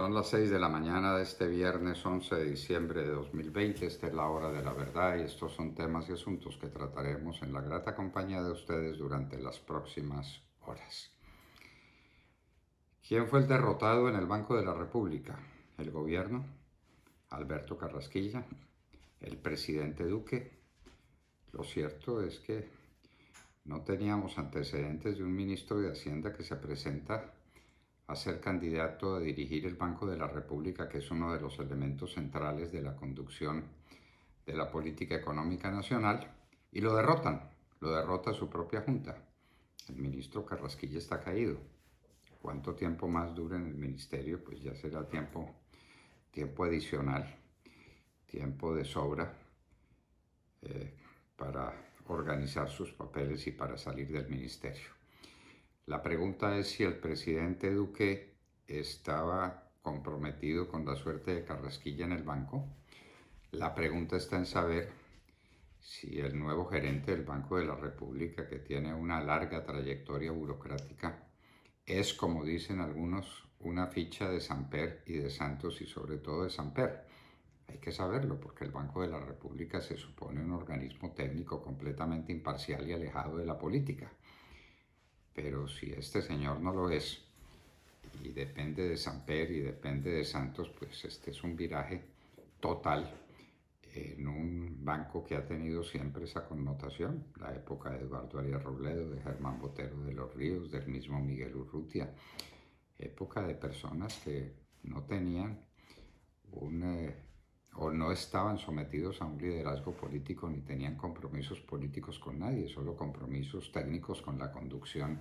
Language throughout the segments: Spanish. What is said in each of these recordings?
Son las 6 de la mañana de este viernes 11 de diciembre de 2020. Esta es la hora de la verdad y estos son temas y asuntos que trataremos en la grata compañía de ustedes durante las próximas horas. ¿Quién fue el derrotado en el Banco de la República? ¿El gobierno? ¿Alberto Carrasquilla? ¿El presidente Duque? Lo cierto es que no teníamos antecedentes de un ministro de Hacienda que se presenta a ser candidato a dirigir el Banco de la República, que es uno de los elementos centrales de la conducción de la política económica nacional, y lo derrota su propia junta. El ministro Carrasquilla está caído. ¿Cuánto tiempo más dura en el ministerio? Pues ya será tiempo adicional, tiempo de sobra para organizar sus papeles y para salir del ministerio. La pregunta es si el presidente Duque estaba comprometido con la suerte de Carrasquilla en el banco. La pregunta está en saber si el nuevo gerente del Banco de la República, que tiene una larga trayectoria burocrática, es, como dicen algunos, una ficha de Samper y de Santos y sobre todo de Samper. Hay que saberlo porque el Banco de la República se supone un organismo técnico completamente imparcial y alejado de la política. Pero si este señor no lo es, y depende de Samper y depende de Santos, pues este es un viraje total en un banco que ha tenido siempre esa connotación, la época de Eduardo Arias Robledo, de Germán Botero de los Ríos, del mismo Miguel Urrutia, época de personas que no tenían o no estaban sometidos a un liderazgo político ni tenían compromisos políticos con nadie, solo compromisos técnicos con la conducción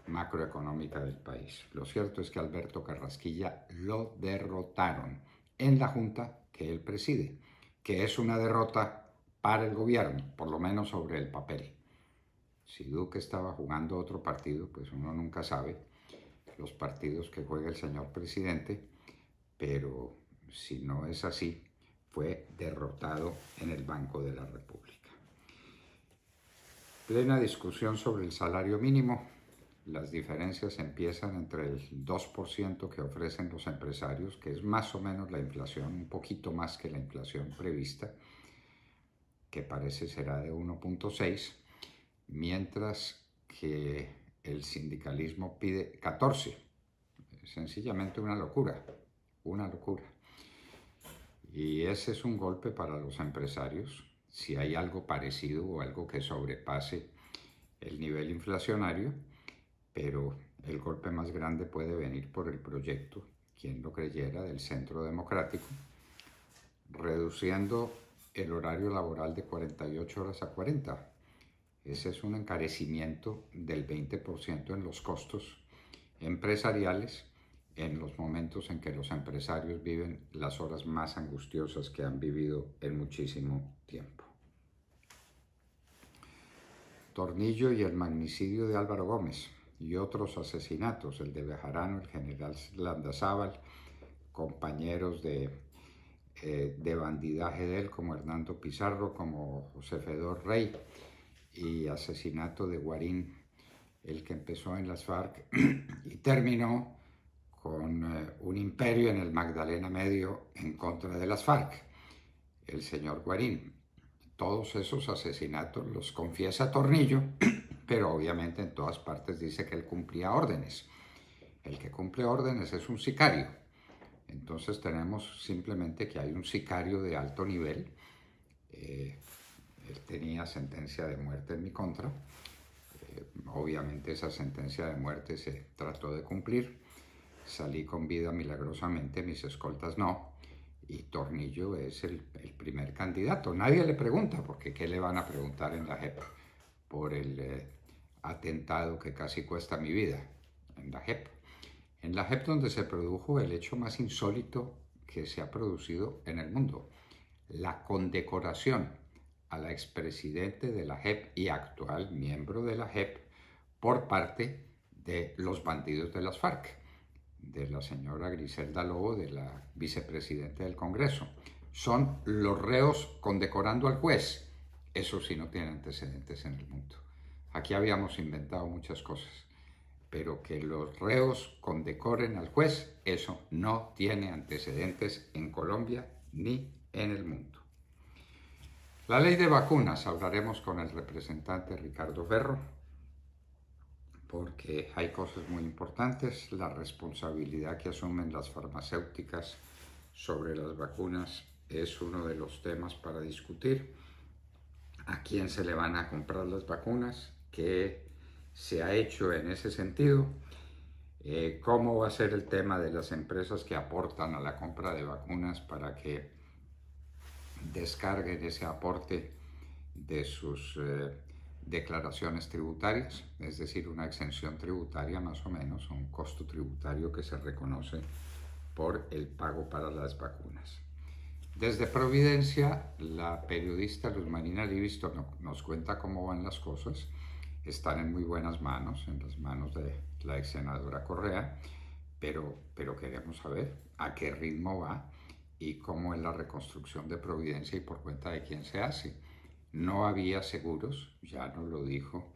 macroeconómica del país. Lo cierto es que Alberto Carrasquilla lo derrotaron en la junta que él preside, que es una derrota para el gobierno, por lo menos sobre el papel. Si Duque estaba jugando otro partido, pues uno nunca sabe los partidos que juega el señor presidente, pero si no es así, fue derrotado en el Banco de la República. Plena discusión sobre el salario mínimo. Las diferencias empiezan entre el 2% que ofrecen los empresarios, que es más o menos la inflación, un poquito más que la inflación prevista, que parece será de 1.6, mientras que el sindicalismo pide 14. Sencillamente una locura, una locura. Y ese es un golpe para los empresarios. Si hay algo parecido o algo que sobrepase el nivel inflacionario, pero el golpe más grande puede venir por el proyecto, quien lo creyera, del Centro Democrático, reduciendo el horario laboral de 48 horas a 40. Ese es un encarecimiento del 20% en los costos empresariales en los momentos en que los empresarios viven las horas más angustiosas que han vivido en muchísimo tiempo. Tornillo y el magnicidio de Álvaro Gómez y otros asesinatos, el de Bejarano, el general Landazábal, compañeros de bandidaje de él como Hernando Pizarro, como José Fedor Rey, y asesinato de Guarín, el que empezó en las FARC y terminó con un imperio en el Magdalena Medio en contra de las FARC, el señor Guarín. Todos esos asesinatos los confiesa Tornillo, pero obviamente en todas partes dice que él cumplía órdenes. El que cumple órdenes es un sicario. Entonces tenemos simplemente que hay un sicario de alto nivel. Él tenía sentencia de muerte en mi contra. Obviamente esa sentencia de muerte se trató de cumplir. Salí con vida milagrosamente, mis escoltas no. Y Tornillo es el primer candidato. Nadie le pregunta, porque ¿qué le van a preguntar en la JEP por el atentado que casi cuesta mi vida? En la JEP. En la JEP donde se produjo el hecho más insólito que se ha producido en el mundo. La condecoración a la expresidente de la JEP y actual miembro de la JEP por parte de los bandidos de las FARC, de la señora Griselda Lobo, de la vicepresidenta del Congreso. Son los reos condecorando al juez. Eso sí no tiene antecedentes en el mundo. Aquí habíamos inventado muchas cosas, pero que los reos condecoren al juez, eso no tiene antecedentes en Colombia ni en el mundo. La ley de vacunas, hablaremos con el representante Ricardo Ferro, porque hay cosas muy importantes. La responsabilidad que asumen las farmacéuticas sobre las vacunas es uno de los temas para discutir. ¿A quién se le van a comprar las vacunas? ¿Qué se ha hecho en ese sentido? ¿Cómo va a ser el tema de las empresas que aportan a la compra de vacunas para que descarguen ese aporte de sus declaraciones tributarias? Es decir, una exención tributaria más o menos, un costo tributario que se reconoce por el pago para las vacunas. Desde Providencia, la periodista Luz Marina Livingston nos cuenta cómo van las cosas. Están en muy buenas manos, en las manos de la ex senadora Correa, pero queremos saber a qué ritmo va y cómo es la reconstrucción de Providencia y por cuenta de quién se hace. No había seguros, ya nos lo dijo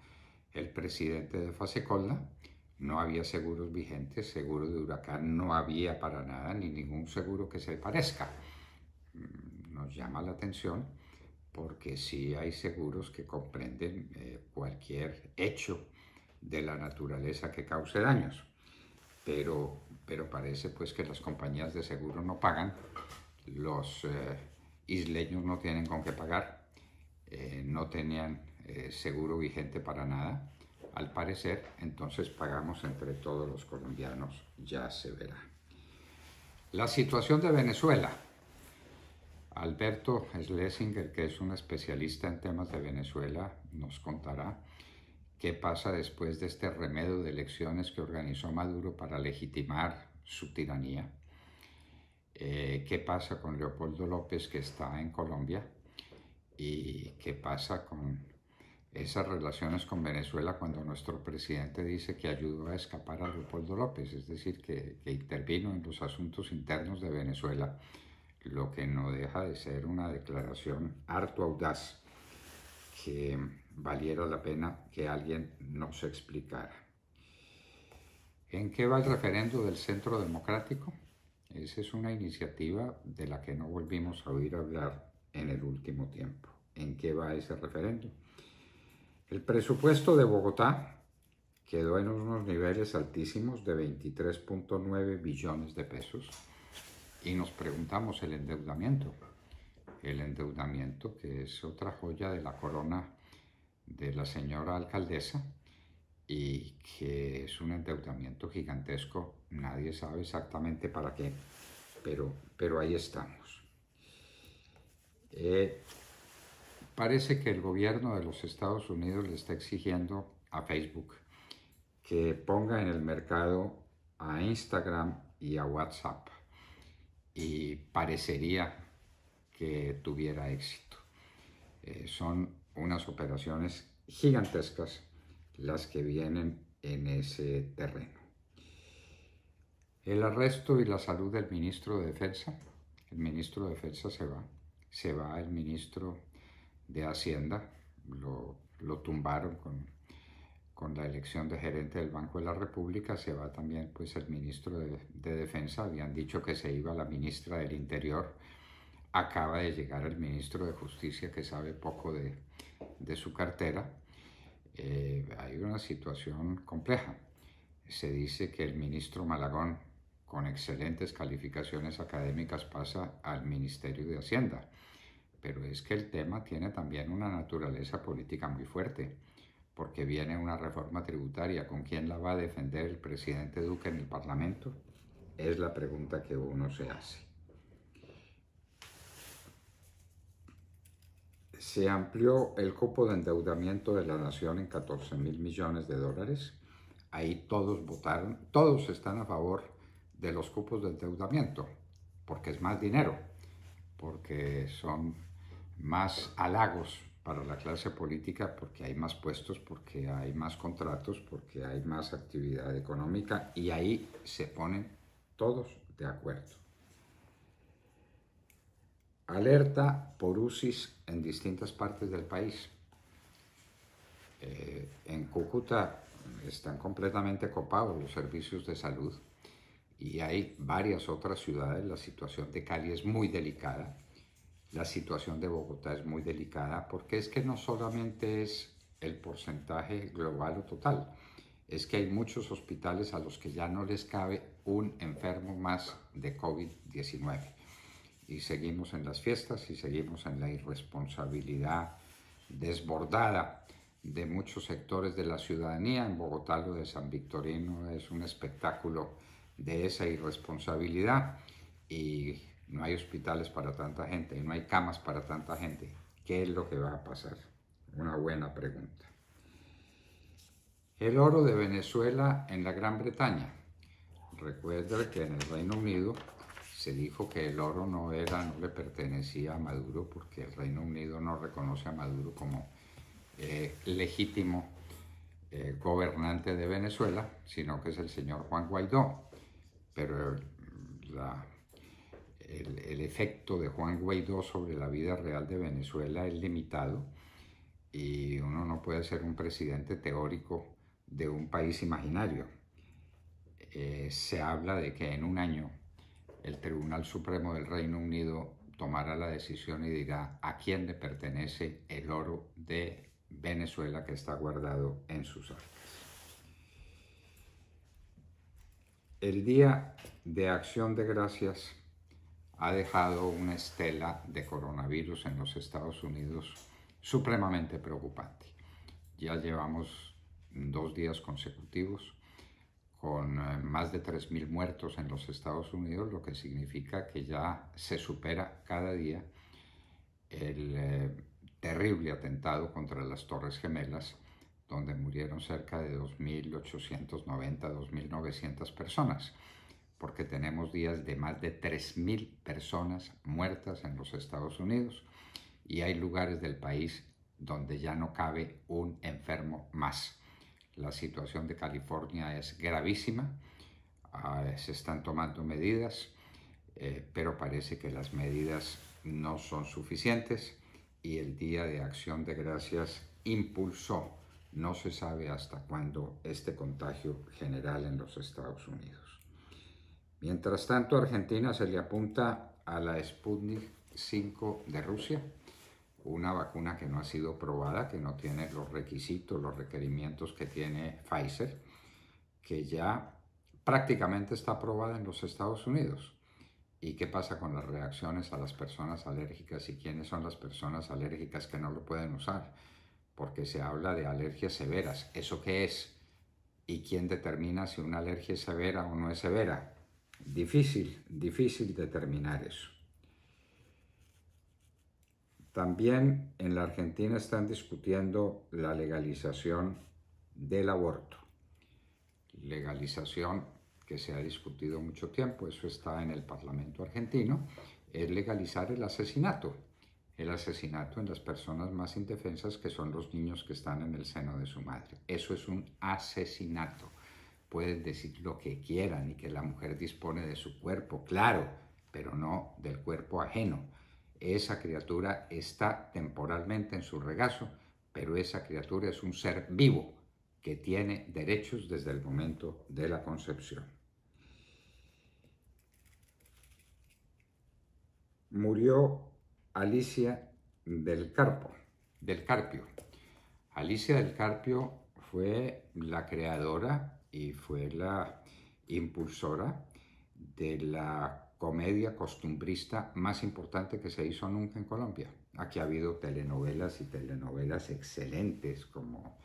el presidente de Fasecolda, no había seguros vigentes, seguro de huracán no había para nada, ni ningún seguro que se parezca. Nos llama la atención porque sí hay seguros que comprenden cualquier hecho de la naturaleza que cause daños, pero parece pues que las compañías de seguro no pagan, los isleños no tienen con qué pagar, no tenían seguro vigente para nada, al parecer, entonces pagamos entre todos los colombianos, ya se verá. La situación de Venezuela. Alberto Schlesinger, que es un especialista en temas de Venezuela, nos contará qué pasa después de este remedio de elecciones que organizó Maduro para legitimar su tiranía. Qué pasa con Leopoldo López, que está en Colombia, y qué pasa con esas relaciones con Venezuela cuando nuestro presidente dice que ayudó a escapar a Leopoldo López, es decir, que intervino en los asuntos internos de Venezuela, lo que no deja de ser una declaración harto audaz que valiera la pena que alguien nos explicara. ¿En qué va el referendo del Centro Democrático? Esa es una iniciativa de la que no volvimos a oír hablar en el último tiempo. ¿En qué va ese referendo? El presupuesto de Bogotá quedó en unos niveles altísimos de 23.9 billones de pesos. Y nos preguntamos el endeudamiento que es otra joya de la corona de la señora alcaldesa y que es un endeudamiento gigantesco, nadie sabe exactamente para qué, pero ahí estamos. Parece que el gobierno de los Estados Unidos le está exigiendo a Facebook que ponga en el mercado a Instagram y a WhatsApp, y parecería que tuviera éxito. Son unas operaciones gigantescas las que vienen en ese terreno. El arresto y la salud del ministro de Defensa. El ministro de Defensa se va el ministro de Hacienda, lo tumbaron con la elección de gerente del Banco de la República, se va también pues el ministro de Defensa, habían dicho que se iba la ministra del Interior, acaba de llegar el ministro de Justicia que sabe poco de su cartera. Hay una situación compleja. Se dice que el ministro Malagón, con excelentes calificaciones académicas, pasa al Ministerio de Hacienda, pero es que el tema tiene también una naturaleza política muy fuerte, porque viene una reforma tributaria. ¿Con quién la va a defender el presidente Duque en el Parlamento? Es la pregunta que uno se hace. Se amplió el cupo de endeudamiento de la nación en 14.000 millones de dólares. Ahí todos votaron, todos están a favor de los cupos de endeudamiento, porque es más dinero, porque son más halagos para la clase política, porque hay más puestos, porque hay más contratos, porque hay más actividad económica, y ahí se ponen todos de acuerdo. Alerta por UCIs en distintas partes del país. En Cúcuta están completamente copados los servicios de salud y hay varias otras ciudades. La situación de Cali es muy delicada, la situación de Bogotá es muy delicada, porque es que no solamente es el porcentaje global o total, es que hay muchos hospitales a los que ya no les cabe un enfermo más de COVID-19. Y seguimos en las fiestas y seguimos en la irresponsabilidad desbordada de muchos sectores de la ciudadanía. En Bogotá lo de San Victorino es un espectáculo de esa irresponsabilidad y no hay hospitales para tanta gente y no hay camas para tanta gente. ¿Qué es lo que va a pasar? Una buena pregunta. El oro de Venezuela en la Gran Bretaña. Recuerda que en el Reino Unido se dijo que el oro no le pertenecía a Maduro porque el Reino Unido no reconoce a Maduro como legítimo gobernante de Venezuela, sino que es el señor Juan Guaidó. Pero el efecto de Juan Guaidó sobre la vida real de Venezuela es limitado y uno no puede ser un presidente teórico de un país imaginario. Se habla de que en un año el Tribunal Supremo del Reino Unido tomará la decisión y dirá a quién le pertenece el oro de Venezuela que está guardado en sus arcas. El Día de Acción de Gracias ha dejado una estela de coronavirus en los Estados Unidos supremamente preocupante. Ya llevamos 2 días consecutivos con más de 3.000 muertos en los Estados Unidos, lo que significa que ya se supera cada día el terrible atentado contra las Torres Gemelas, donde murieron cerca de 2.890, 2.900 personas, porque tenemos días de más de 3.000 personas muertas en los Estados Unidos y hay lugares del país donde ya no cabe un enfermo más. La situación de California es gravísima, se están tomando medidas, pero parece que las medidas no son suficientes y el Día de Acción de Gracias impulsó, no se sabe hasta cuándo, este contagio general en los Estados Unidos. Mientras tanto, a Argentina se le apunta a la Sputnik 5 de Rusia, una vacuna que no ha sido probada, que no tiene los requisitos, los requerimientos que tiene Pfizer, que ya prácticamente está aprobada en los Estados Unidos. ¿Y qué pasa con las reacciones a las personas alérgicas y quiénes son las personas alérgicas que no lo pueden usar? Porque se habla de alergias severas. ¿Eso qué es? ¿Y quién determina si una alergia es severa o no es severa? Difícil determinar eso. También en la Argentina están discutiendo la legalización del aborto. Legalización que se ha discutido mucho tiempo, eso está en el Parlamento argentino, es legalizar el asesinato en las personas más indefensas, que son los niños que están en el seno de su madre. Eso es un asesinato. Pueden decir lo que quieran y que la mujer dispone de su cuerpo, claro, pero no del cuerpo ajeno. Esa criatura está temporalmente en su regazo, pero esa criatura es un ser vivo que tiene derechos desde el momento de la concepción. Murió Alicia del Carpio. Alicia del Carpio fue la creadora y fue la impulsora de la comedia costumbrista más importante que se hizo nunca en Colombia. Aquí ha habido telenovelas y telenovelas excelentes, como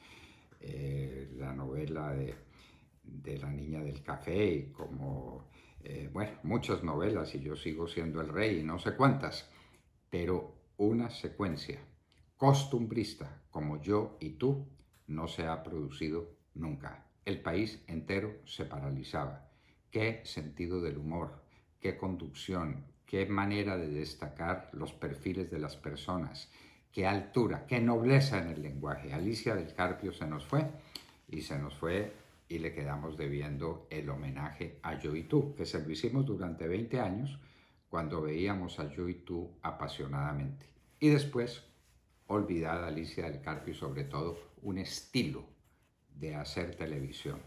la novela de La Niña del Café, y como, bueno, muchas novelas, y Yo sigo siendo el rey, y no sé cuántas, pero una secuencia costumbrista como Yo y tú no se ha producido nunca. El país entero se paralizaba. Qué sentido del humor, qué conducción, qué manera de destacar los perfiles de las personas, qué altura, qué nobleza en el lenguaje. Alicia del Carpio se nos fue y le quedamos debiendo el homenaje a Yo y tú, que se lo hicimos durante 20 años cuando veíamos a Yo y tú apasionadamente. Y después, olvidada Alicia del Carpio y sobre todo un estilo de hacer televisión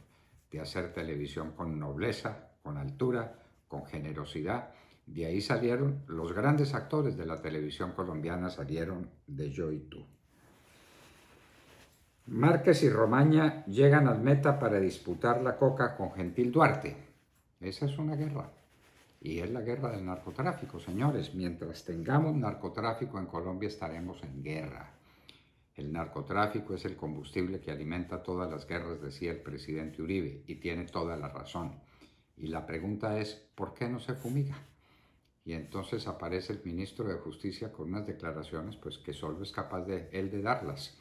con nobleza, con altura, con generosidad. De ahí salieron los grandes actores de la televisión colombiana, salieron de Yo y Tú. Márquez y Romaña llegan al Meta para disputar la coca con Gentil Duarte. Esa es una guerra. Y es la guerra del narcotráfico, señores. Mientras tengamos narcotráfico en Colombia estaremos en guerra. El narcotráfico es el combustible que alimenta todas las guerras, decía el presidente Uribe, y tiene toda la razón. Y la pregunta es, ¿por qué no se fumiga? Y entonces aparece el ministro de Justicia con unas declaraciones pues, que solo es capaz de él de darlas.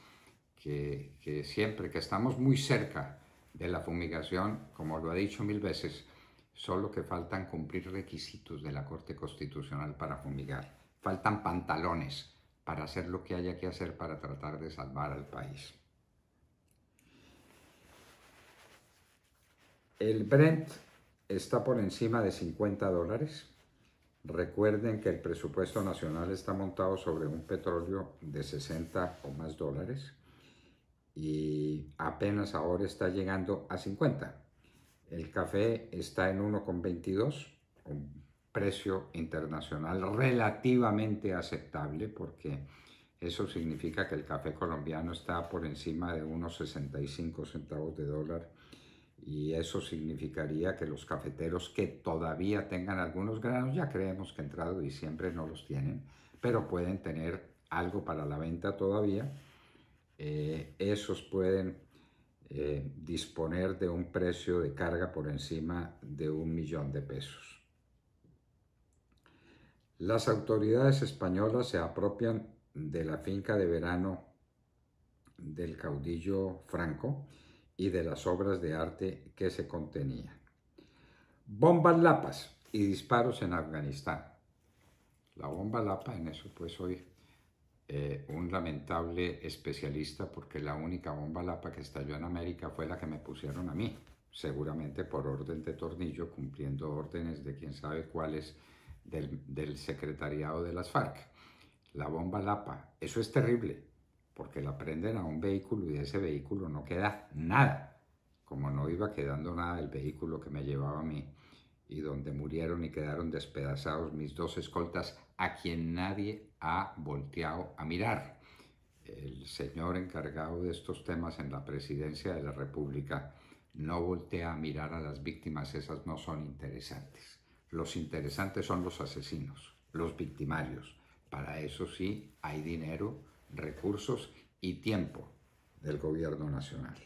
Que siempre que estamos muy cerca de la fumigación, como lo ha dicho 1000 veces, solo que faltan cumplir requisitos de la Corte Constitucional para fumigar. Faltan pantalones para hacer lo que haya que hacer para tratar de salvar al país. El Brent está por encima de $50. Recuerden que el presupuesto nacional está montado sobre un petróleo de 60 o más dólares y apenas ahora está llegando a 50. El café está en 1,22, un precio internacional relativamente aceptable porque eso significa que el café colombiano está por encima de unos 65 centavos de dólar y eso significaría que los cafeteros que todavía tengan algunos granos, ya creemos que entrado diciembre no los tienen, pero pueden tener algo para la venta todavía. Esos pueden disponer de un precio de carga por encima de $1.000.000. Las autoridades españolas se apropian de la finca de verano del caudillo Franco y de las obras de arte que se contenían. Bombas lapas y disparos en Afganistán. La bomba lapa, en eso pues soy un lamentable especialista porque la única bomba lapa que estalló en América fue la que me pusieron a mí, seguramente por orden de Tornillo, cumpliendo órdenes de quién sabe cuáles del secretariado de las FARC. La bomba lapa, eso es terrible, porque la prenden a un vehículo y de ese vehículo no queda nada, como no iba quedando nada del vehículo que me llevaba a mí, y donde murieron y quedaron despedazados mis 2 escoltas, a quien nadie ha volteado a mirar. El señor encargado de estos temas en la presidencia de la República no voltea a mirar a las víctimas, esas no son interesantes. Los interesantes son los asesinos, los victimarios. Para eso sí hay dinero, recursos y tiempo del gobierno nacional.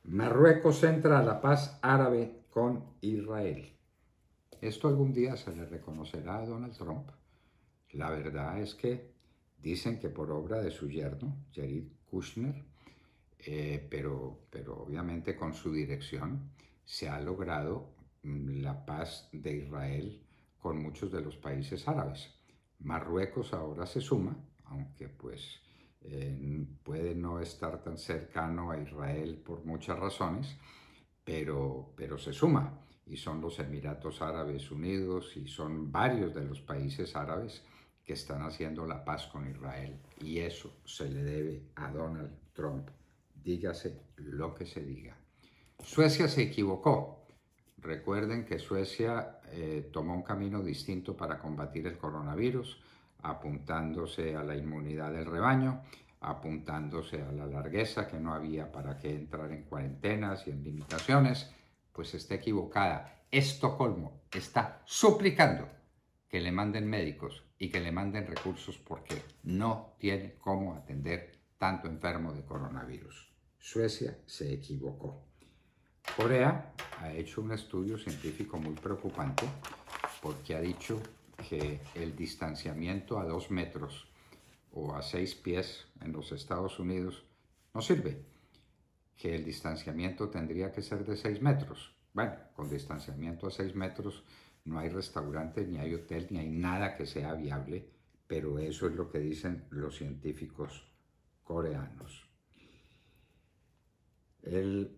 Marruecos entra a la paz árabe con Israel. Esto algún día se le reconocerá a Donald Trump. La verdad es que dicen que por obra de su yerno, Jared Kushner, pero obviamente con su dirección se ha logrado la paz de Israel con muchos de los países árabes. Marruecos ahora se suma, aunque pues puede no estar tan cercano a Israel por muchas razones, pero se suma, y son los Emiratos Árabes Unidos y son varios de los países árabes que están haciendo la paz con Israel, y eso se le debe a Donald Trump, dígase lo que se diga. Suecia se equivocó. Recuerden que Suecia tomó un camino distinto para combatir el coronavirus, apuntándose a la inmunidad del rebaño, apuntándose a la largueza que no había para qué entrar en cuarentenas y en limitaciones. Pues está equivocada. Estocolmo está suplicando que le manden médicos y que le manden recursos porque no tiene cómo atender tanto enfermo de coronavirus. Suecia se equivocó. Corea ha hecho un estudio científico muy preocupante porque ha dicho que el distanciamiento a 2 metros o a 6 pies en los Estados Unidos no sirve, que el distanciamiento tendría que ser de 6 metros. Bueno, con distanciamiento a 6 metros no hay restaurante, ni hay hotel, ni hay nada que sea viable, pero eso es lo que dicen los científicos coreanos. El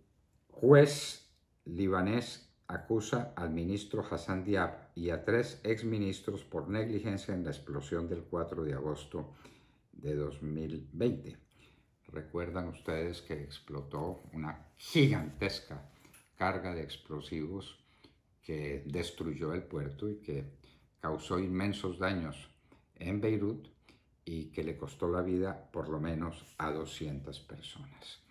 juez libanés acusa al ministro Hassan Diab y a 3 exministros por negligencia en la explosión del 4 de agosto de 2020. Recuerdan ustedes que explotó una gigantesca carga de explosivos que destruyó el puerto y que causó inmensos daños en Beirut y que le costó la vida por lo menos a 200 personas.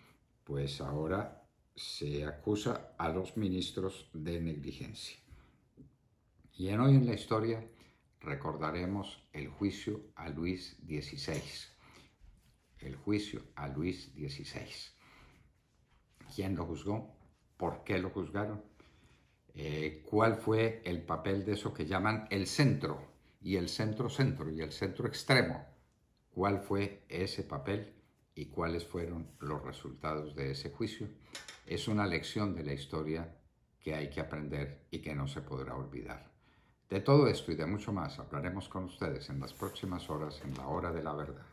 Pues ahora se acusa a los ministros de negligencia. Y hoy en la historia recordaremos el juicio a Luis XVI. El juicio a Luis XVI. ¿Quién lo juzgó? ¿Por qué lo juzgaron? ¿Cuál fue el papel de eso que llaman el centro y el centro-centro y el centro extremo? ¿Cuál fue ese papel y cuáles fueron los resultados de ese juicio? Es una lección de la historia que hay que aprender y que no se podrá olvidar. De todo esto y de mucho más hablaremos con ustedes en las próximas horas en la Hora de la Verdad.